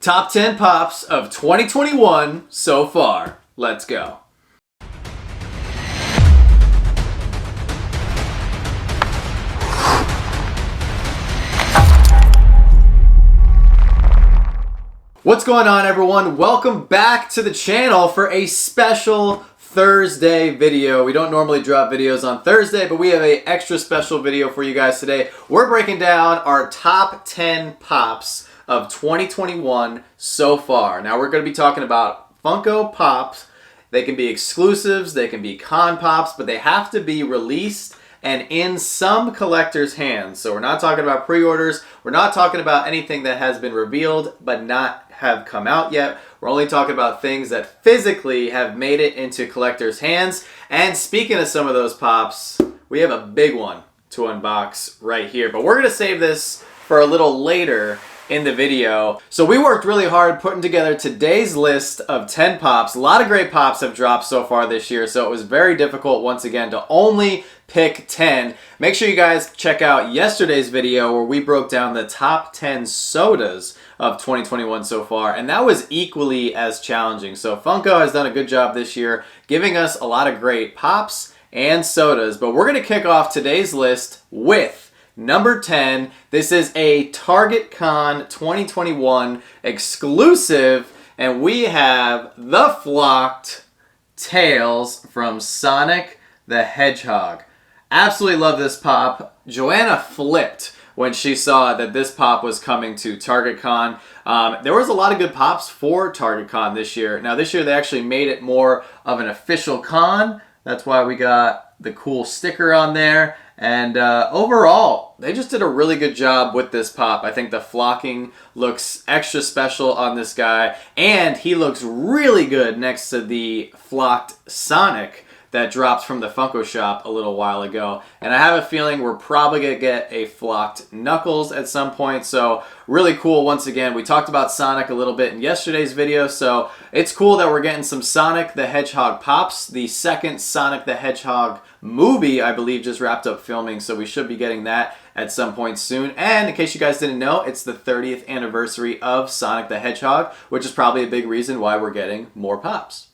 Top 10 Pops of 2021 so far. Let's go. What's going on, everyone? Welcome back to the channel for a special Thursday video. We don't normally drop videos on Thursday, but we have an extra special video for you guys today. We're breaking down our top 10 Pops of 2021 so far. Now we're going to be talking about Funko Pops. They can be exclusives, they can be con pops, but they have to be released and in some collectors' hands. So we're not talking about pre-orders, we're not talking about anything that has been revealed but not have come out yet. We're only talking about things that physically have made it into collectors' hands. And speaking of some of those pops, we have a big one to unbox right here. But we're gonna save this for a little later in the video. So we worked really hard putting together today's list of 10 pops. A lot of great pops have dropped so far this year, so it was very difficult once again to only pick 10. Make sure you guys check out yesterday's video where we broke down the top 10 sodas of 2021 so far, and that was equally as challenging. So Funko has done a good job this year giving us a lot of great pops and sodas, but we're gonna kick off today's list with number 10, this is a Target Con 2021 exclusive, and we have the flocked Tails from Sonic the Hedgehog. Absolutely love this pop. Joanna flipped when she saw that this pop was coming to Target Con. There was a lot of good pops for Target Con this year. Now this year they actually made it more of an official con. That's why we got the cool sticker on there. And overall, they just did a really good job with this pop. I think the flocking looks extra special on this guy. And he looks really good next to the flocked Sonic that dropped from the Funko shop a little while ago. And I have a feeling we're probably going to get a flocked Knuckles at some point. So really cool once again. We talked about Sonic a little bit in yesterday's video. So it's cool that we're getting some Sonic the Hedgehog pops. The second Sonic the Hedgehog movie, I believe, just wrapped up filming. So we should be getting that at some point soon. And in case you guys didn't know, it's the 30th anniversary of Sonic the Hedgehog, which is probably a big reason why we're getting more pops.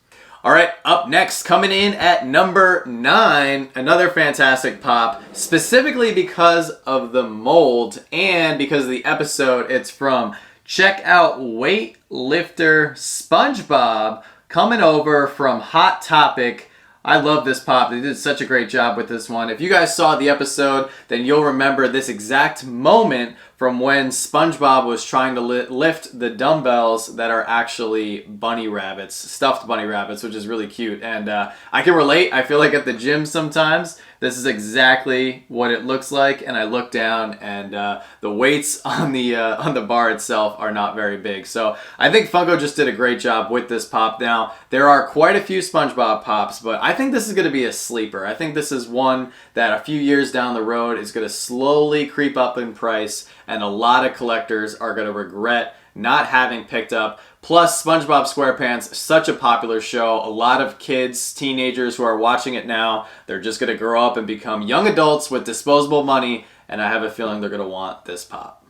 All right, up next, coming in at number 9, another fantastic pop, specifically because of the mold and because of the episode it's from. Check out Weightlifter SpongeBob coming over from Hot Topic. I love this pop. They did such a great job with this one. If you guys saw the episode, then you'll remember this exact moment from when SpongeBob was trying to lift the dumbbells that are actually bunny rabbits, stuffed bunny rabbits, which is really cute. And I can relate. I feel like at the gym sometimes, this is exactly what it looks like. And I look down and the weights on the bar itself are not very big. So I think Funko just did a great job with this pop. Now, there are quite a few SpongeBob pops, but I think this is going to be a sleeper. I think this is one that a few years down the road is going to slowly creep up in price, and a lot of collectors are going to regret not having picked up. Plus, SpongeBob SquarePants, such a popular show. A lot of kids, teenagers who are watching it now, they're just going to grow up and become young adults with disposable money, and I have a feeling they're going to want this pop.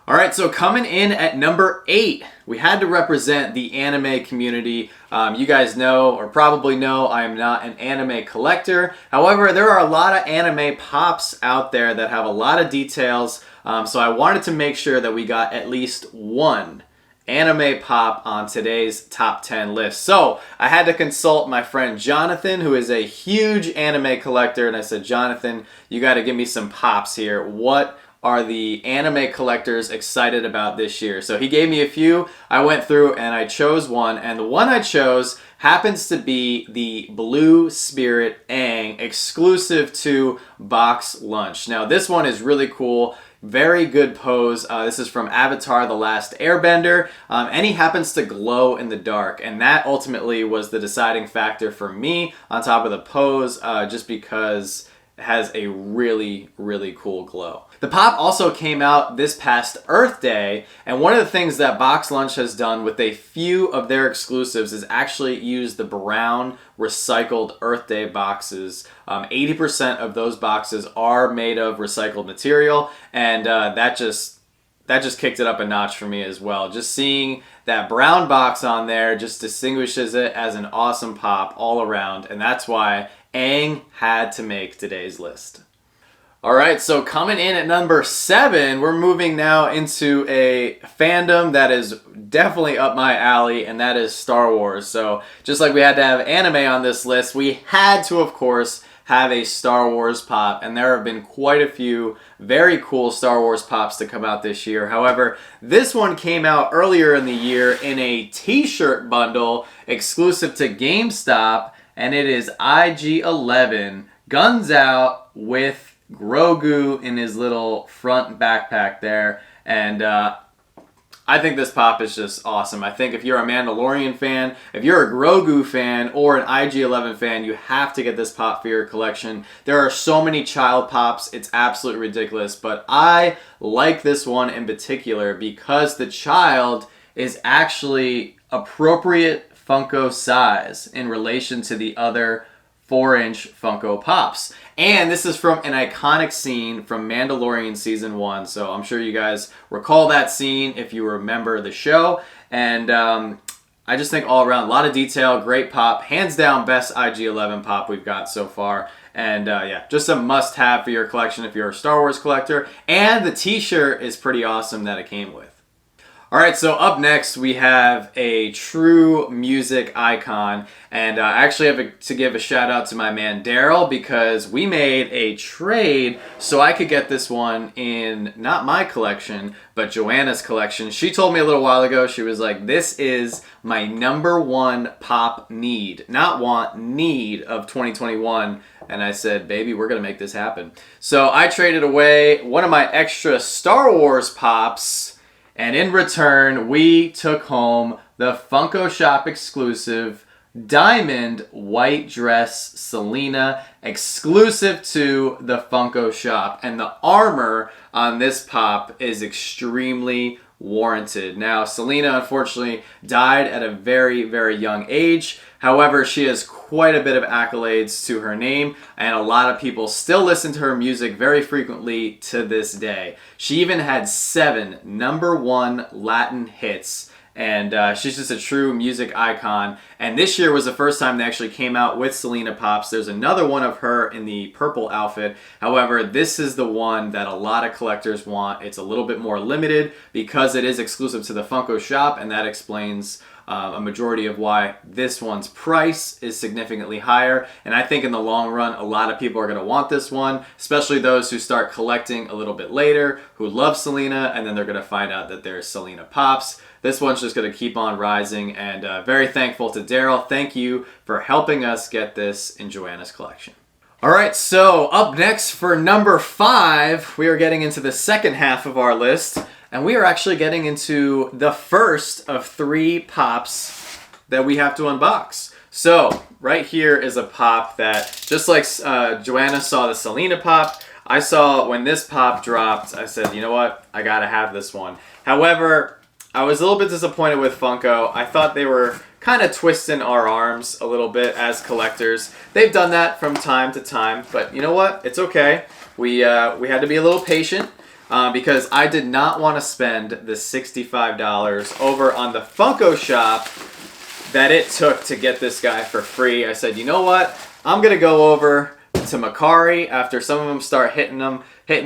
All right, so coming in at number 8, we had to represent the anime community. You guys know, or probably know, I am not an anime collector. However, there are a lot of anime pops out there that have a lot of details. So I wanted to make sure that we got at least one anime pop on today's top 10 list. So I had to consult my friend Jonathan, who is a huge anime collector. And I said, Jonathan, you got to give me some pops here. What are the anime collectors excited about this year? So he gave me a few. I went through and I chose one, and the one I chose happens to be the Blue Spirit Aang, exclusive to Box Lunch. Now this one is really cool. Very good pose. This is from Avatar: The Last Airbender, and he happens to glow in the dark, and that ultimately was the deciding factor for me on top of the pose, just because it has a really, really cool glow. The pop also came out this past Earth Day, and one of the things that Box Lunch has done with a few of their exclusives is actually use the brown recycled Earth Day boxes. 80% of those boxes are made of recycled material, and that just that just kicked it up a notch for me as well. Just seeing that brown box on there just distinguishes it as an awesome pop all around, and that's why Aang had to make today's list. All right, so coming in at number 7, we're moving now into a fandom that is definitely up my alley, and that is Star Wars. So just like we had to have anime on this list, we had to, of course, have a Star Wars pop, and there have been quite a few very cool Star Wars pops to come out this year. However, this one came out earlier in the year in a t-shirt bundle exclusive to GameStop, and it is IG-11 Guns Out with Grogu in his little front backpack there, and I think this pop is just awesome. I think if you're a Mandalorian fan, if you're a Grogu fan, or an IG-11 fan, you have to get this pop for your collection. There are so many child pops, it's absolutely ridiculous, but I like this one in particular because the child is actually appropriate Funko size in relation to the other 4-inch Funko Pops. And this is from an iconic scene from Mandalorian Season 1, so I'm sure you guys recall that scene if you remember the show. And I just think all around, a lot of detail, great pop, hands down best IG-11 pop we've got so far. And yeah, just a must-have for your collection if you're a Star Wars collector. And the t-shirt is pretty awesome that it came with. Alright, so up next we have a true music icon, and I actually have to give a shout out to my man Daryl because we made a trade so I could get this one in not my collection but Joanna's collection. She told me a little while ago, she was like, this is my #1 pop need, not want, need of 2021. And I said, baby, we're gonna make this happen. So I traded away one of my extra Star Wars pops, and in return, we took home the Funko Shop exclusive Diamond White Dress Selena, exclusive to the Funko Shop. And the armor on this pop is extremely warranted. Now, Selena unfortunately died at a very, very young age. However, she has quite a bit of accolades to her name, and a lot of people still listen to her music very frequently to this day. She even had 7 #1 Latin hits, and she's just a true music icon. And this year was the first time they actually came out with Selena Pops. There's another one of her in the purple outfit. However, this is the one that a lot of collectors want. It's a little bit more limited because it is exclusive to the Funko Shop, and that explains a majority of why this one's price is significantly higher. And I think in the long run, a lot of people are going to want this one, especially those who start collecting a little bit later, who love Selena, and then they're going to find out that there's Selena Pops. This one's just going to keep on rising, and very thankful to Daryl. Thank you for helping us get this in Joanna's collection. Alright, so up next for number 5, we are getting into the second half of our list. And we are actually getting into the first of 3 pops that we have to unbox. So, right here is a pop that, just like Joanna saw the Selena pop, I saw when this pop dropped, I said, you know what, I gotta have this one. However, I was a little bit disappointed with Funko. I thought they were kind of twisting our arms a little bit as collectors. They've done that from time to time, but you know what, it's okay. We had to be a little patient. Because I did not want to spend the $65 over on the Funko Shop that it took to get this guy for free. I said, you know what? I'm going to go over to Macari after some of them start hitting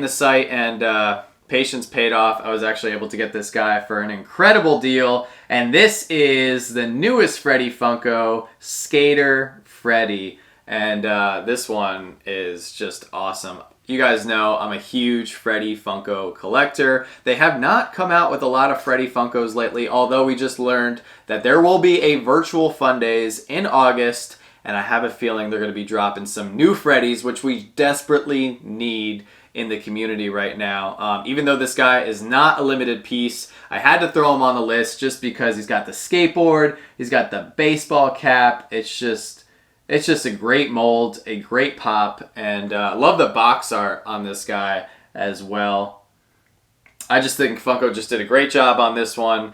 the site, and patience paid off. I was actually able to get this guy for an incredible deal. And this is the newest Freddy Funko, Skater Freddy. And this one is just awesome. You guys know I'm a huge Freddy Funko collector. They have not come out with a lot of Freddy Funkos lately, although we just learned that there will be a virtual fun days in August, and I have a feeling they're going to be dropping some new Freddys, which we desperately need in the community right now. Even though this guy is not a limited piece, I had to throw him on the list just because he's got the skateboard, he's got the baseball cap. It's just a great mold, a great pop, and I love the box art on this guy as well. I just think Funko just did a great job on this one.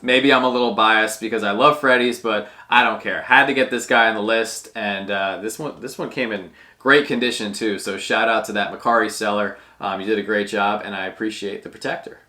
Maybe I'm a little biased because I love Freddy's, but I don't care. Had to get this guy on the list, and this one came in great condition too. So shout out to that Macari seller. You did a great job, and I appreciate the protector.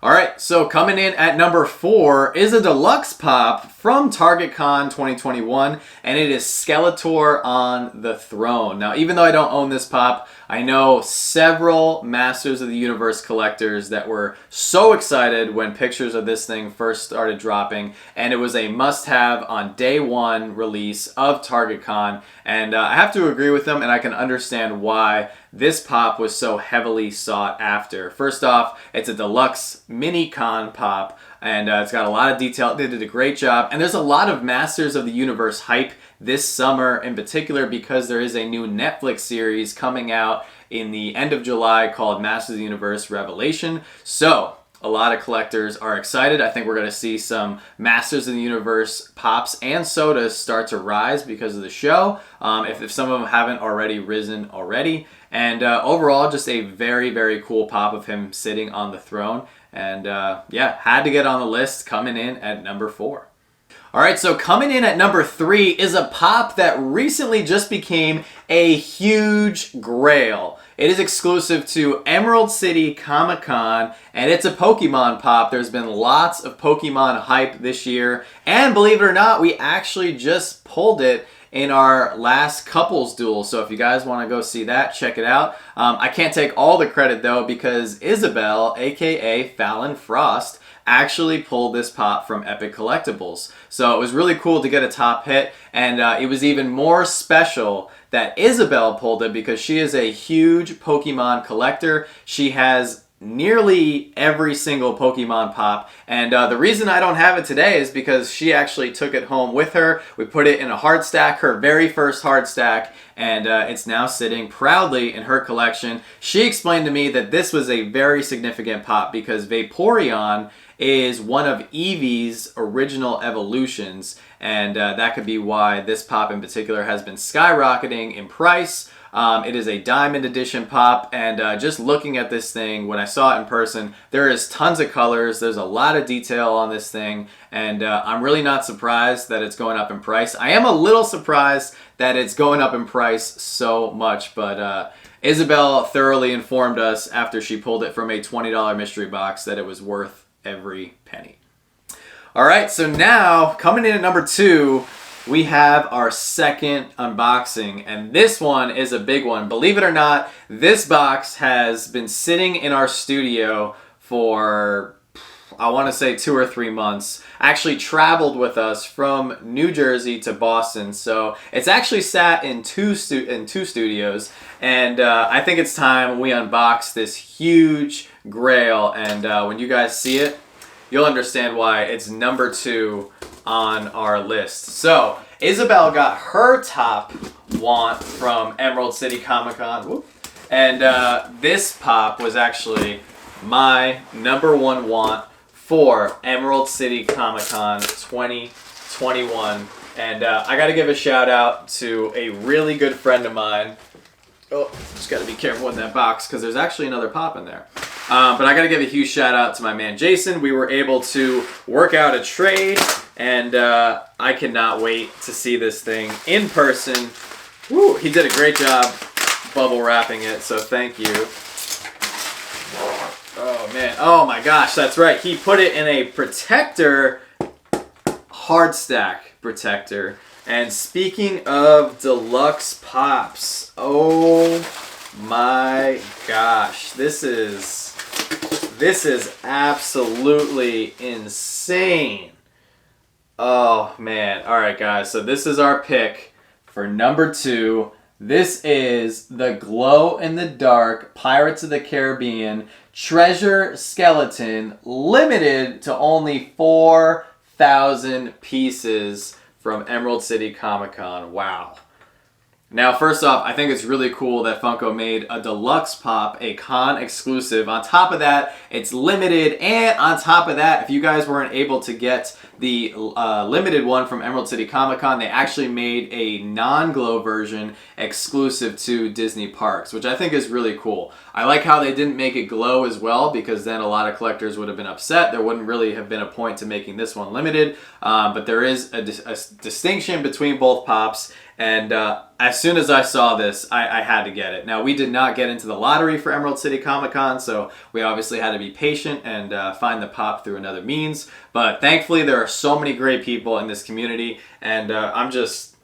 All right, so coming in at number 4 is a deluxe pop from Target Con 2021, and it is Skeletor on the Throne. Now, even though I don't own this pop, I know several Masters of the Universe collectors that were so excited when pictures of this thing first started dropping, and it was a must-have on day 1 release of Target Con, and I have to agree with them, and I can understand why this pop was so heavily sought after. First off, it's a deluxe mini con pop, and it's got a lot of detail. They did a great job, and there's a lot of Masters of the Universe hype this summer in particular because there is a new Netflix series coming out in the end of July called Masters of the Universe Revelation. So a lot of collectors are excited. I think we're going to see some Masters of the Universe pops and sodas start to rise because of the show, if some of them haven't already risen already. And overall, just a very, very cool pop of him sitting on the throne. And yeah, had to get on the list, coming in at number 4. All right, so coming in at number 3 is a pop that recently just became a huge grail. It is exclusive to Emerald City Comic-Con, and it's a Pokemon pop. There's been lots of Pokemon hype this year, and believe it or not, we actually just pulled it in our last couples duel. So if you guys want to go see that, check it out. I can't take all the credit though because Isabel, aka Fallon Frost, actually pulled this pop from Epic Collectibles. So it was really cool to get a top hit, and it was even more special that Isabel pulled it because she is a huge Pokemon collector. She has nearly every single Pokemon pop, and the reason I don't have it today is because she actually took it home with her. We put it in a hard stack, her very first hard stack, and it's now sitting proudly in her collection. She explained to me that this was a very significant pop because Vaporeon is one of Eevee's original evolutions, and that could be why this pop in particular has been skyrocketing in price. It is a diamond edition pop, and just looking at this thing, when I saw it in person, there is tons of colors, there's a lot of detail on this thing, and I'm really not surprised that it's going up in price. I am a little surprised that it's going up in price so much, but Isabel thoroughly informed us after she pulled it from a $20 mystery box that it was worth every penny. All right, so now coming in at number 2, we have our second unboxing, and this one is a big one. Believe it or not, this box has been sitting in our studio for, I want to say 2 or 3 months. Actually traveled with us from New Jersey to Boston, so it's actually sat in two studios, and I think it's time we unbox this huge grail, and when you guys see it, you'll understand why it's number 2 on our list. So Isabel got her top want from Emerald City Comic-Con, and this pop was actually my number 1 want for Emerald City Comic-Con 2021, and I gotta give a shout out to a really good friend of mine. Oh, just gotta be careful with that box because there's actually another pop in there. But I gotta give a huge shout out to my man Jason. We were able to work out a trade, and I cannot wait to see this thing in person. Woo, he did a great job bubble wrapping it, so thank you. Oh man, oh my gosh, that's right. He put it in a protector, hard stack protector. And speaking of deluxe pops, oh my gosh, this is absolutely insane. Oh man, all right guys, so this is our pick for number 2. This is the glow-in-the-dark Pirates of the Caribbean Treasure Skeleton, limited to only 4,000 pieces from Emerald City Comic-Con. Wow. Now, first off, I think it's really cool that Funko made a deluxe pop, a con exclusive. On top of that, it's limited, and on top of that, if you guys weren't able to get the limited one from Emerald City Comic Con, they actually made a non-glow version exclusive to Disney parks, which I think is really cool. I like how they didn't make it glow as well, because then a lot of collectors would have been upset. There wouldn't really have been a point to making this one limited, but there is a distinction between both pops. And as soon as I saw this, I had to get it. Now, we did not get into the lottery for Emerald City Comic Con, so we obviously had to be patient and find the pop through another means. But thankfully, there are so many great people in this community, and I'm just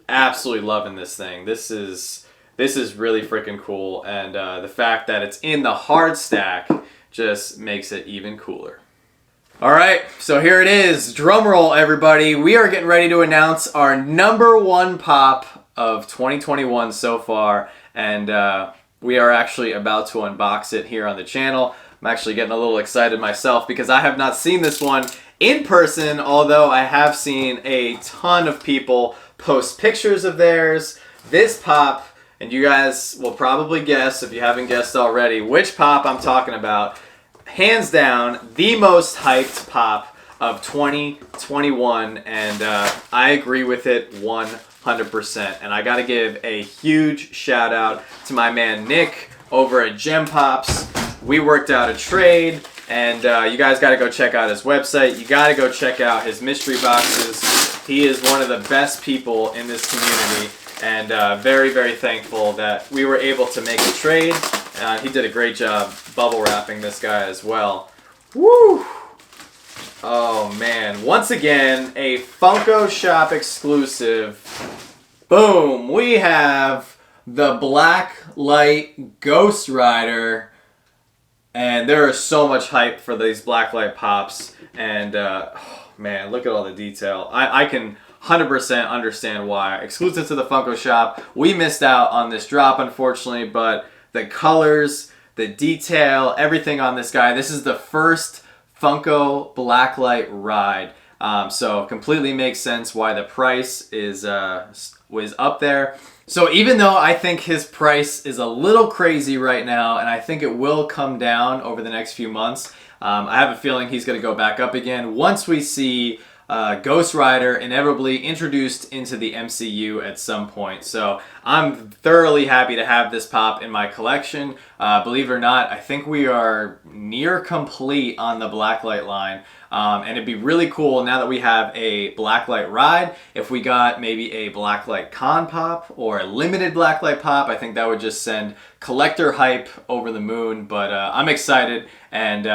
absolutely loving this thing. This is really freaking cool, and the fact that it's in the hard stack just makes it even cooler. All right, so here it is. Drum roll, everybody. We are getting ready to announce our #1 pop of 2021 so far, and we are actually about to unbox it here on the channel. I'm actually getting a little excited myself because I have not seen this one in person, although I have seen a ton of people post pictures of theirs. This pop, and you guys will probably guess, if you haven't guessed already, which pop I'm talking about. Hands down, the most hyped pop of 2021, and I agree with it 100%. And I gotta give a huge shout out to my man Nick over at Gem Pops. We worked out a trade, and you guys gotta go check out his website. You gotta go check out his mystery boxes. He is one of the best people in this community, and very, very thankful that we were able to make a trade. He did a great job bubble wrapping this guy as well. Woo! Oh man, once again, a Funko Shop exclusive. Boom! We have the Blacklight Ghost Rider. And there is so much hype for these Blacklight pops. And oh man, look at all the detail. I can 100% understand why. Exclusive to the Funko Shop. We missed out on this drop, unfortunately, but the colors, the detail, everything on this guy. This is the first Funko Blacklight ride. So completely makes sense why the price was up there. So even though I think his price is a little crazy right now, and I think it will come down over the next few months, I have a feeling he's going to go back up again once we see Ghost Rider inevitably introduced into the MCU at some point. So I'm thoroughly happy to have this pop in my collection. Believe it or not, I think we are near complete on the Blacklight line. And it'd be really cool now that we have a Blacklight ride, if we got maybe a Blacklight Con pop or a limited Blacklight pop. I think that would just send collector hype over the moon. But I'm excited, and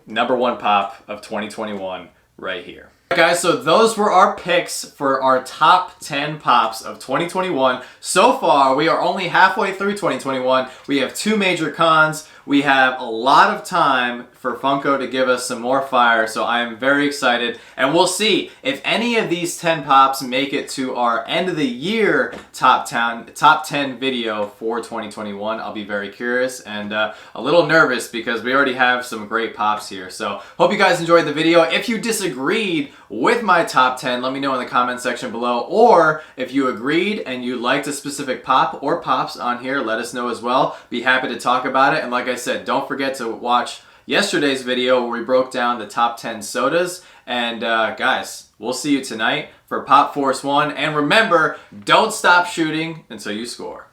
#1 pop of 2021 right here. Guys, so those were our picks for our top 10 pops of 2021. So far, we are only halfway through 2021. We have 2 major cons. We have a lot of time for Funko to give us some more fire, so I am very excited. And we'll see if any of these 10 pops make it to our end of the year top 10 video for 2021. I'll be very curious and a little nervous because we already have some great pops here. So hope you guys enjoyed the video. If you disagreed with my top 10, let me know in the comment section below. Or if you agreed and you liked a specific pop or pops on here, let us know as well. Be happy to talk about it. And like I said, don't forget to watch yesterday's video where we broke down the top 10 sodas. And guys, we'll see you tonight for Pop Force 1. And remember, don't stop shooting until you score.